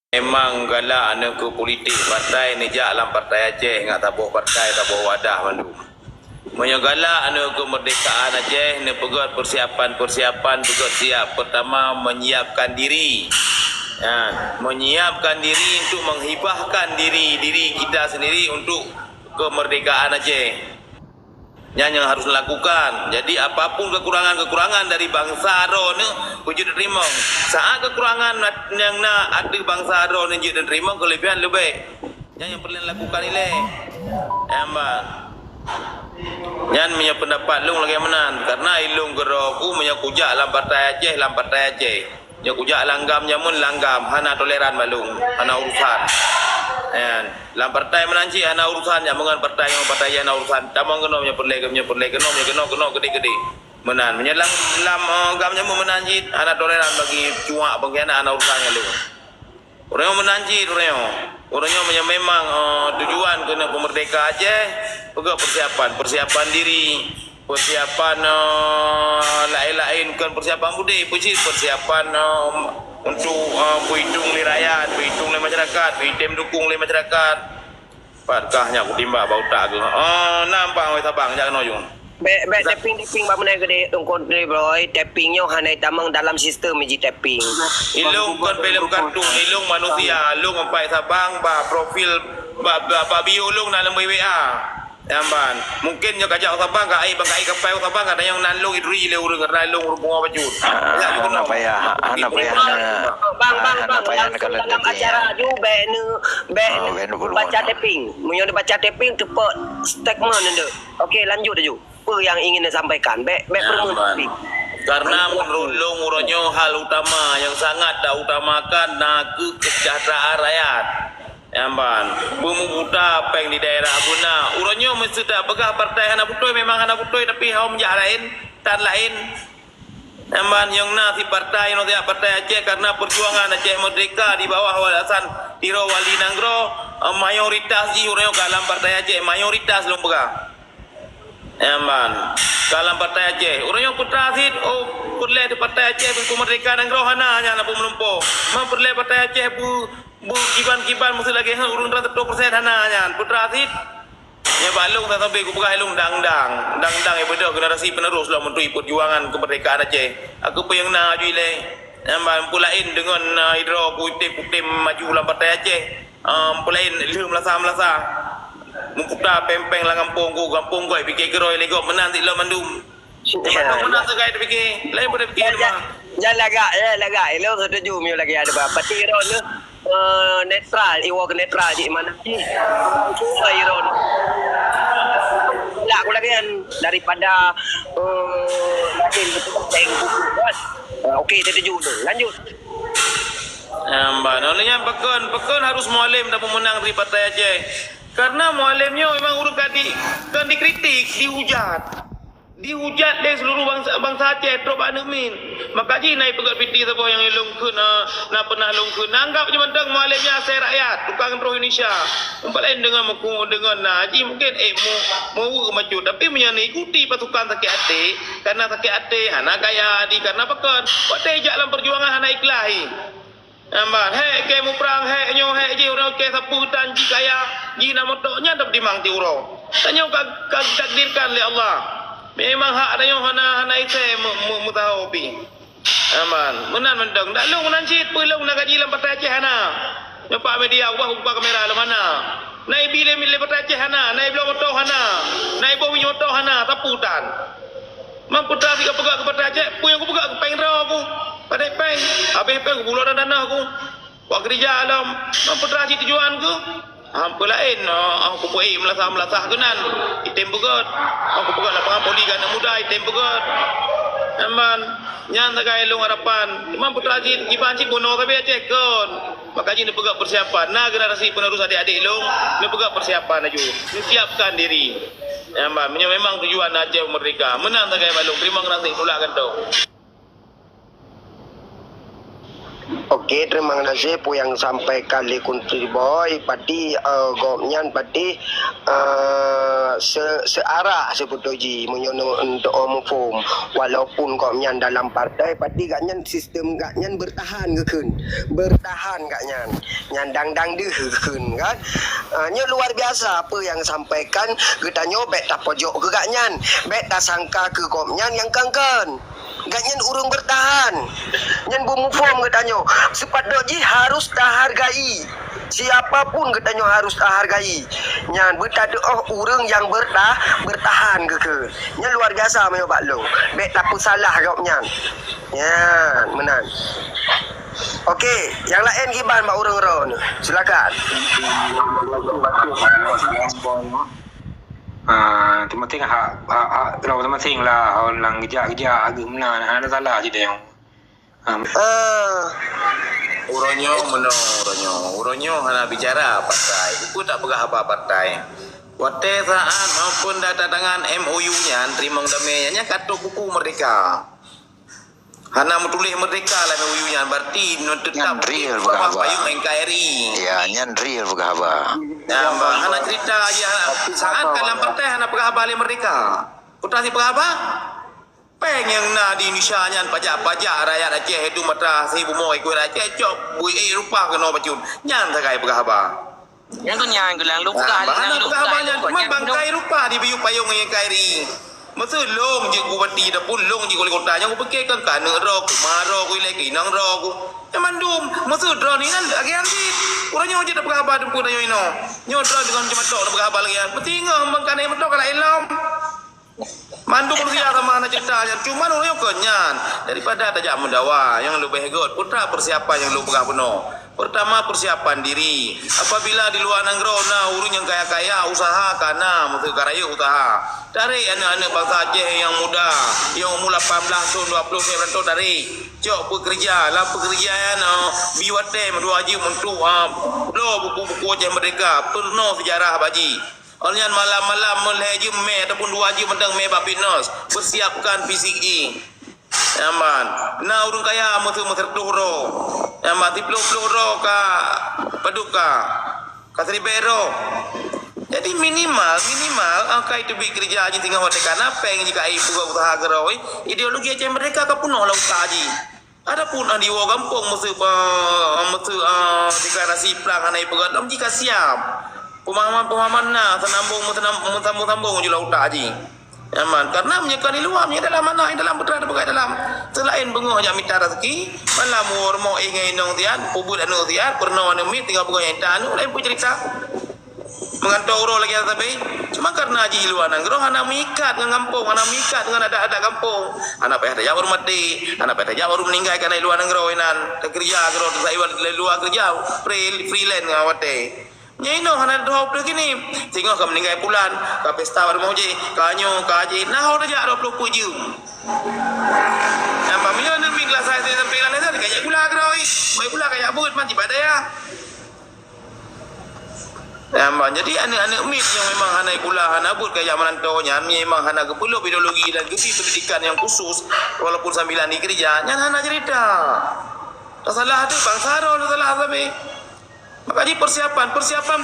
Memang galak ane ke politik partai ni jak dalam partai Aceh ngak tabuh partai tabuh wadah mandu. Monya galak ane kemerdekaan Aceh ne pegot persiapan pegot siap. Pertama menyiapkan diri. Menyiapkan diri untuk menghibahkan diri kita sendiri untuk kemerdekaan Aceh. Yang harus lakukan. Jadi apapun kekurangan dari bangsa Aro ni wujud terima. Saat kekurangan yang nak ada bangsa Aro ni wujud terima, kelebihan lebih. Yang perlu lakukan ini. Emang. Yang punya pendapat lung lagi menan karena ilung geroku punya kujak dalam partai Aceh. Yang kujak langgam nyamun langgam, hana toleran malung, hana urusan. Dalam partai menanci hana urusan yang mengan partai yang urusan tamang kena kena gede menan menyelang dalam gamnya menanci hana toleran bagi cuak bagi anak urusannya lu orang menanci orangnya memang tujuan kena pemerdeka Aceh juga persiapan diri persiapan lain-lain kan persiapan budi persiapan untuk berhitung oleh rakyat, berhitung oleh masyarakat, berhitung dukung oleh masyarakat. Padahnya aku timbak bau tak ke. Nampak oi Sabang jangan noyong. Baik tapping ba menai gede tongkon boy tappingnya hanai tamang dalam sistem meji tapping. Ilung kan film kartun, ilung manusia, ilung empai Sabang ba profil ba bio ilung dalam WA. Jamban, mungkin yo kajak Sabang ka ai bangkai kapai Sabang ada yang nalung idri le urang nalung bunga bajut. Ya yo Bang dalam acara ju baca tapping. Munyo baca tapping tepat statement ende. Okey lanjut aja. Apa yang ingin disampaikan? Baik permulakan. Karena menulung uronyo hal utama yang sangat utamakan kesejahteraan rakyat. Jamban, bumi buta peng di daerah Abuna. Uronyo mesti tak pegah partai hana putoi memang hana putoi tapi haum jak lain tan lain. Jamban yang nasi partai no tiap partai Aceh karena perjuangan Aceh merdeka di bawah walasan Tiro Wali Nanggro mayoritas di uronyo dalam partai Aceh mayoritas long pegah. Jamban dalam partai Aceh uronyo putra sid perle di partai Aceh merdeka Nanggro hana hanya nak melumpuh. Memperle partai Aceh kiban mesti lagi urun 100% hananya putra asid nya balung tak sampai ku pegah ilung dang ya bedah generasi penerus lah untuk perjuangan kemerdekaan Aceh aku pun yang nak aju ile yang pulain dengan hidro kutim maju dalam partai Aceh pulain ilmu melasa mengkuta pempeng lah kampung ku fikir geroi lego menang ti lo mandum menang segai fikir lain pada fikir mah jangan lagak lo setuju mi lagi ada apa tiro ni netral, iwak netral di mana sih? Cuma iron. Lah aku lagi kan daripada lagi betul tengok buat. Okey, setuju tu. Lanjut. Mbak, nolnya pekon harus mualim dan pemenang dari partai Aceh. Karena mualimnya memang urut kan dikritik, dihujat dari seluruh bangsa Aceh drop anumin maka ji naik pegat piti sebuah yang ilung ke na pernah lung ke nanggap je mentang mualimnya saya rakyat tukang pro Indonesia tempat lain dengan ji mungkin mau maju tapi ikuti pasukan sakit hati karena sakit hati anak kaya di karena pekan waktu ejak dalam perjuangan anak iklahi nampak ke mu perang ji orang ke sapu hutan ji kaya ji nama toknya dapat dimang ti urau tanya kag takdirkan oleh Allah. Memang hak ada yang hana ite mutahobi. Aman, menan mendeng. Dak long nancit pelong nak gaji lam partai Aceh hana. Nampak media ubah kamera lam hana. Nai bile partai Aceh hana, nai belum motor hana. Nai bau motor hana taputan. Mampu tak tiga pegak ke partai Aceh, pu yang aku pegak ke peng raw aku. Padai peng, habis peng bulan dan dana aku. Wak kerja alam, mampu tak tujuan ku. Hampa lain aku puai melasah kenan item begot aku pegat lapangan poli kan muda item begot aman nyan tak kai long harapan memang putra jin gibanci bono tapi Aceh kon maka jin pegat persiapan generasi penerus adik-adik long ni pegat persiapan aju siapkan diri aman memang tujuan Aceh merdeka menang tak kai balong terima kasih tolak kan tu. Okey, terima kasih pu yang sampaikan oleh Country Boy. Pati gomnyan pati searah sebutoji menyono untuk umum walaupun gomnyan dalam partai pati gaknyan sistem gaknyan bertahan gekun. Bertahan gaknyan. Nyandang dang deh gekun kan. Nya luar biasa apa yang sampaikan getanyo bet tak pojok ke gaknyan. Bet tak sangka ke gomnyan yang kangkan. Ganyan urung bertahan. Nyan bumufom katanya. Sepatutnya harus dihargai. Siapapun katanya harus dihargai. Nyan bertada urang yang bertahan ke. Nyan luar biasa mayo Pak Long. Bek tak pun salah kau nyan. Nyan menang. Okey, yang lain giban mak urang ro ni. Silakan. Tema tingเราtema ting lah orang kerja agak mana ada salah je dia. Uronyo hana bicara partai. Aku tak pegah apa partai. Wate saat maupun data dengan MOU-nya terima damainya kata buku merdeka. Hana menulis merdeka lah MOU-nya berarti tetap real bukan payung NKRI. Ya, nyan real bukan apa. Ya, hana cerita aja saat dalam partai hana pegah balik merdeka. Putra si pegah apa? Peng yang na di Indonesia nyan pajak rakyat Aceh itu matra 1000 mo ikut Aceh cok bui rupa kena bacun. Nyan sakai pegah apa? Yang tu nyang gelang lupa Hana pegah apa nyan cuma bangkai rupa di biu payung NKRI. Masa long je ku bati dah pun long je oleh kota yang ku pakai kan kana ro ku maro ku lagi nang ro ku. Mandum masa dro ni kan lagi anti. Kurangnya je dak berapa tu pun ayo ino. Nyo dro dengan cuma tok dak berapa lagi. Penting hambang kana metok kala elom. Mandum dia sama anak cerita cuma orang kenyan daripada tajak mendawa yang lebih hegot putra persiapan yang lu pegah penuh. Pertama persiapan diri. Apabila di luar negeri urun yang kaya-kaya usaha kana mesti karaya usaha. Tarik anak-anak bangsa Aceh yang muda, yang umur 18 tahun 20 tahun tarik. Cok pekerja, lah pekerja yang biwate dua haji untuk lo buku-buku Aceh Merdeka, penuh sejarah baji. Oleh malam-malam melhaji me ataupun dua haji mentang me bapinos, persiapkan PCE. Aman. Nah urung kaya mutu tertuhro. Aman tiplo-plo ka paduka. Ka Tribero. Jadi minimal angka itu bi kerja aja tinggal hotel kana peng jika ai puga usaha geroi ideologi Aceh Merdeka ka punoh la usaha aji. Adapun di wo kampung mutu deklarasi plang anai pegadam jika siap. Pemahaman na sambung je la usaha aji. Aman karena menyekan di luar menyekan dalam mana dalam putra berkat dalam selain bengoh jak minta rezeki malam mo ingai nong tian pubut anu tian pernah anu mit tinggal bengoh yang anu lain pun cerita mengantau uro lagi tapi cuma karena haji luar negeri hana mikat dengan kampung hana mikat dengan ada kampung anak payah tajak baru mati anak payah tajak baru meninggal karena luar negeri nan kerja kalau saya luar kerja freelance ngawate Nyaino hana doh puluh kini, tengok kau meninggal bulan, kau pesta baru mau je, kanyo kaji, nah orang jah 20 puju. Nampak minyak ni kelas saya sampai kelas saya kayak gula keroi, baik gula kayak but mati pada ya. Nampak jadi anak-anak mit yang memang hana gula hana but kayak menantonya, memang hana kepuluh ideologi dan kepi pendidikan yang khusus, walaupun sambilan di kerja, nyan hana cerita. Tak salah tu bangsa ro, tak salah tapi. Makanya persiapan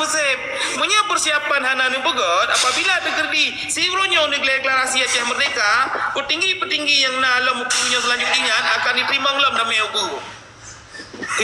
bersep. Punya persiapan hana ni begot apabila terjadi sironyo ni deklarasi Aceh Merdeka, petinggi-petinggi yang nalam punya selanjutnya akan diterima ngelam damai uku.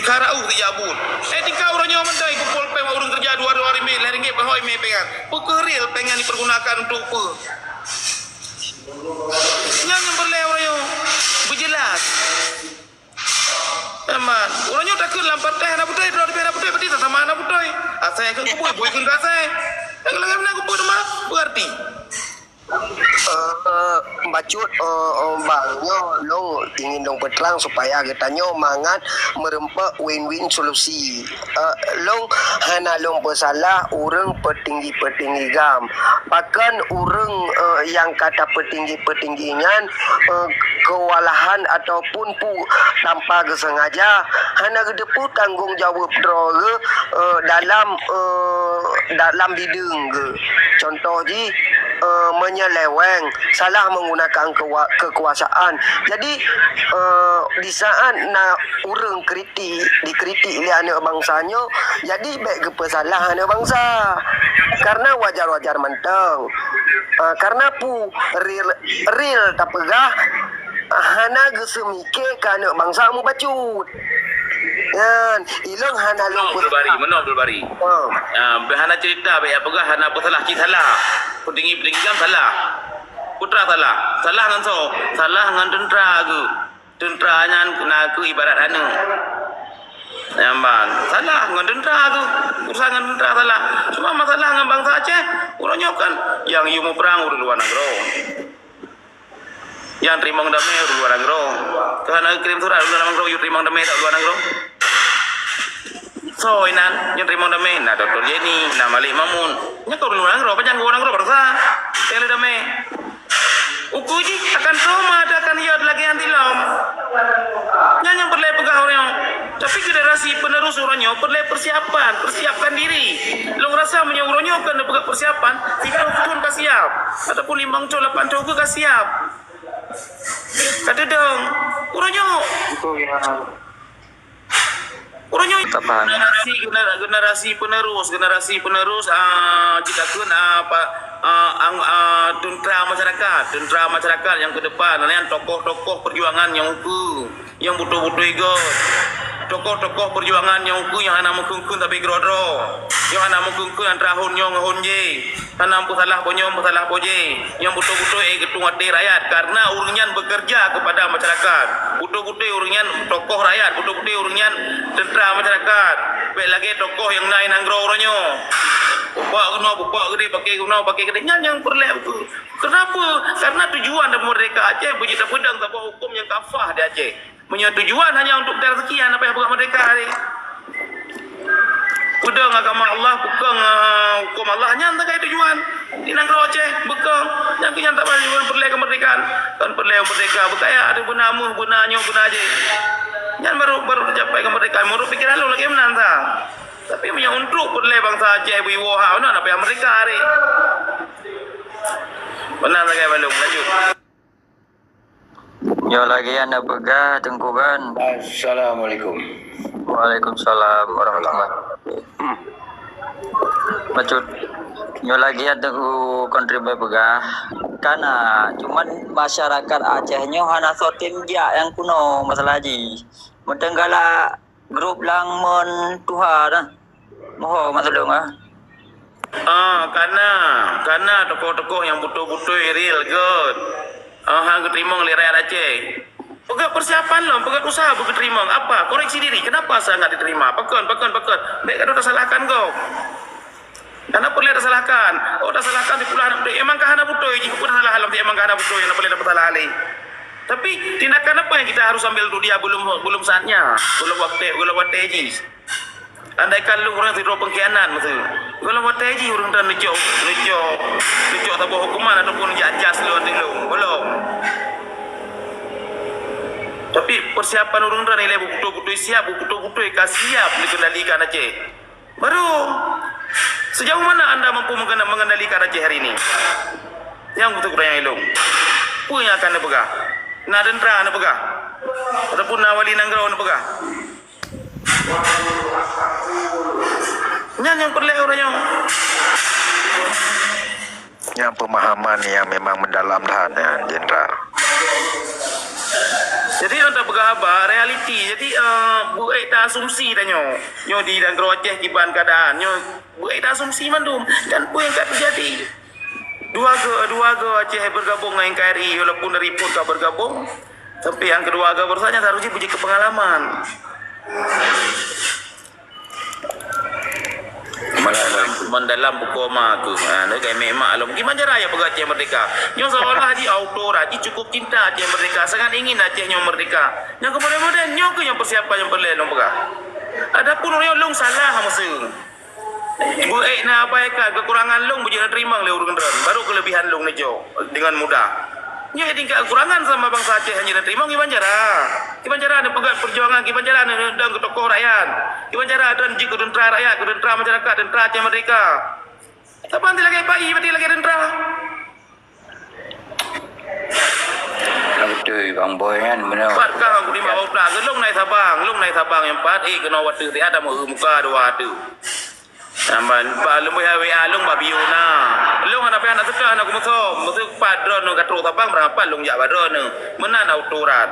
Dikarau dijabut. Tingkau ronyo mendai kumpul peng urung kerja 2 hari me ringgit bahoi me pengan. Pekeril pengen dipergunakan untuk apa? Yang berleh ronyo berjelas. Aman. Orangnya tak ke dalam partai anak putih, dah lebih anak putih, berarti sama anak putih. Asal ke kubur, boleh ke kasai. Kalau nak kubur mah, berarti. Bacut bangnya long ingin dong peterang supaya katanya mangat merempak win-win solusi. Long hana long bersalah urang petinggi-petinggi gam. Bahkan urang yang kata petinggi-petingginya kewalahan ataupun tanpa kesengaja hana kedepu tanggung jawab dalam bidang ke. Contoh ji menyeleweng, salah menggunakan kekuasaan. Jadi di saat nak urang dikritik oleh anak bangsanya, jadi baik kepesalah anak bangsa. Karena wajar-wajar mentang. Karena pu real tak pegah hana gesemike ke anak bangsa mu bacut. Yan, ilang hana long Abdul Bari. Hana cerita baik apa gah hana apa salah kita salah. Pendingi jam salah. Putra salah. Salah ngan so. Salah ngan tentera ke. Tentera nyan kena ke ibarat hana. Nyambang. Salah ngan tentera tu. Urusan ngan tentera salah. Cuma masalah ngan bangsa Aceh. Urangnya kan yang you mau perang urang luar negeri. Yang terima damai urang luar negeri. Karena kirim surat urang luar negeri, you terima damai tak luar negeri. So inan yang terima damai na Dr. Jenny, na Malik Mamun. Nya kau luar negeri, panjang orang negeri bangsa. Tele damai. Ukuji akan trauma akan iat lagi anti lam. Yang perlu pegah orang. Tapi generasi penerus orangnya perlu persiapkan diri. Long rasa menyuruhnya kan pegah persiapan, tiga pun kasiap ataupun 5 col 8 col ke kasiap. Kata dong, orangnya generasi penerus jika kun tentera masyarakat yang ke depan, yang tokoh-tokoh perjuangan yang butuh-butuh ikut, tokoh-tokoh perjuangan yang anak mengkungkun tapi grodro, yang anak mengkungkun antara hunyo ngehunje, anak salah poje, yang butuh-butuh ketua rakyat karena urunyan bekerja kepada masyarakat, butuh-butuh urunyan tokoh rakyat, butuh-butuh urunyan tentera masyarakat, baik lagi tokoh yang naik nanggro orangnya. Bupak gede pakai gede yang perlu itu. Kenapa? Karena tujuan dan mereka Aceh berjita pedang tanpa hukum yang kafah di Aceh. Punya tujuan hanya untuk rezeki apa yang bukan mereka hari. Pedang agama Allah bukan hukum Allah hanya tak kayak tujuan. Di negara Aceh bukan yang kita tak tujuan perlu kemerdekaan. Kan perlu merdeka berkaya ada benamu benanya benaje. Yang baru tercapai kemerdekaan. Menurut pikiran lu lagi menanta. Tapi punya untuk perlu bangsa Aceh ibu mana apa yang mereka hari. Benar lagi belum lanjut. Yo lagi anda pegah tengkukan. Assalamualaikum. Waalaikumsalam warahmatullahi. Macut. Yo lagi ada ku kontribusi pegah. Karena cuman masyarakat Acehnya hana sotin dia yang kuno masalah haji. Mentenggala grup lang mon Tuhan. Moho masuk dong karena tokoh-tokoh yang betul-betul real good. Hang terima oleh rakyat Aceh. Pegak persiapan lo, pegak usaha bukan terima. Apa? Koreksi diri. Kenapa saya nggak diterima? Pekan. Baik kan udah salahkan kau. Karena perlu tersalahkan. Oh, dah salahkan di pulau anak emang kahana butuh. Jika pun salah alam emang kahana butuh yang boleh dapat salah alih. Tapi tindakan apa yang kita harus ambil dulu dia belum saatnya, belum waktu ini. Andaikan lu orang tidak pengkhianat betul. Kalau buat haji orang dah lecok tanpa hukuman ataupun jajas lu belum. Tapi persiapan orang dah nilai betul-betul siap siap dikendalikan Aceh. Baru sejauh mana anda mampu mengendalikan Aceh hari ini? Yang betul kurang elok. Pun yang akan dipegah. Nak tentera nak pegah. Ataupun nawali nangrau nak pegah. Yang perlu orangnya. Yang pemahaman yang memang mendalam dah Jenderal. Jadi untuk berkhabar realiti. Jadi buat tak asumsi tanya. Nyo di dan Aceh kiban keadaan. Nyo buat tak asumsi mandum dan apa yang tak terjadi. Dua ke Aceh bergabung dengan NKRI walaupun dari pun tak bergabung. Tapi yang kedua ke bersanya harusnya puji kepengalaman. Mendalam buku mak tu, kayak memang alam. Gimana cara ya Aceh merdeka? Yang seolah di auto raji cukup cinta Aceh merdeka, sangat ingin Acehnya merdeka. Yang kemudian yang ke yang persiapan yang perlu pegah. Adapun orang long salah masing. Buat nak apa kekurangan long boleh terima oleh orang lain. Baru kelebihan long ni jo dengan mudah. Nya tingkat kekurangan sama bangsa Aceh hanya terima gimana cara ada pegat perjuangan, gimana cara ada dan tokoh rakyat, gimana cara ada jika tentera rakyat, tentera masyarakat, tentera Aceh merdeka. Tapi nanti lagi bayi, nanti lagi tentera. Betul Bang Boy kan benar. Pat kang aku di bawah pula gelung naik sabang yang pat kena waktu ti ada mau muka dua tu. Naman pa lumboy hawe alung babiyo na. Lung ana pa anak sedah anak musuh padron no katro sabang berapa lung jak padron no. Menan autoran.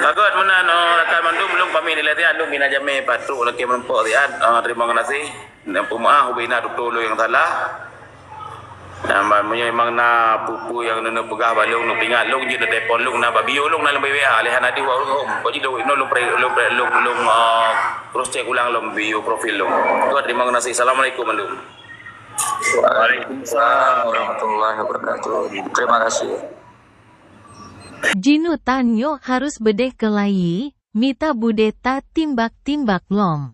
Bagot menan rakan mandum lung pami nilai ti andung bina jame patru laki melempok ti terima kasih. Nampu maaf bina tutulu yang salah. Nampak memang na pupu yang nuna pegah balung nu pingat lung je na telefon lung na babiyo lung na lembai WA lehan adi wa lung ko ji lung no lung cross check ulang lung bio profil lung. Tuan terima kasih. Assalamualaikum mandum. Waalaikumsalam warahmatullahi wabarakatuh. Terima kasih. Jinu Tanyo harus bedeh kelai, mita budeta timbak-timbak lom.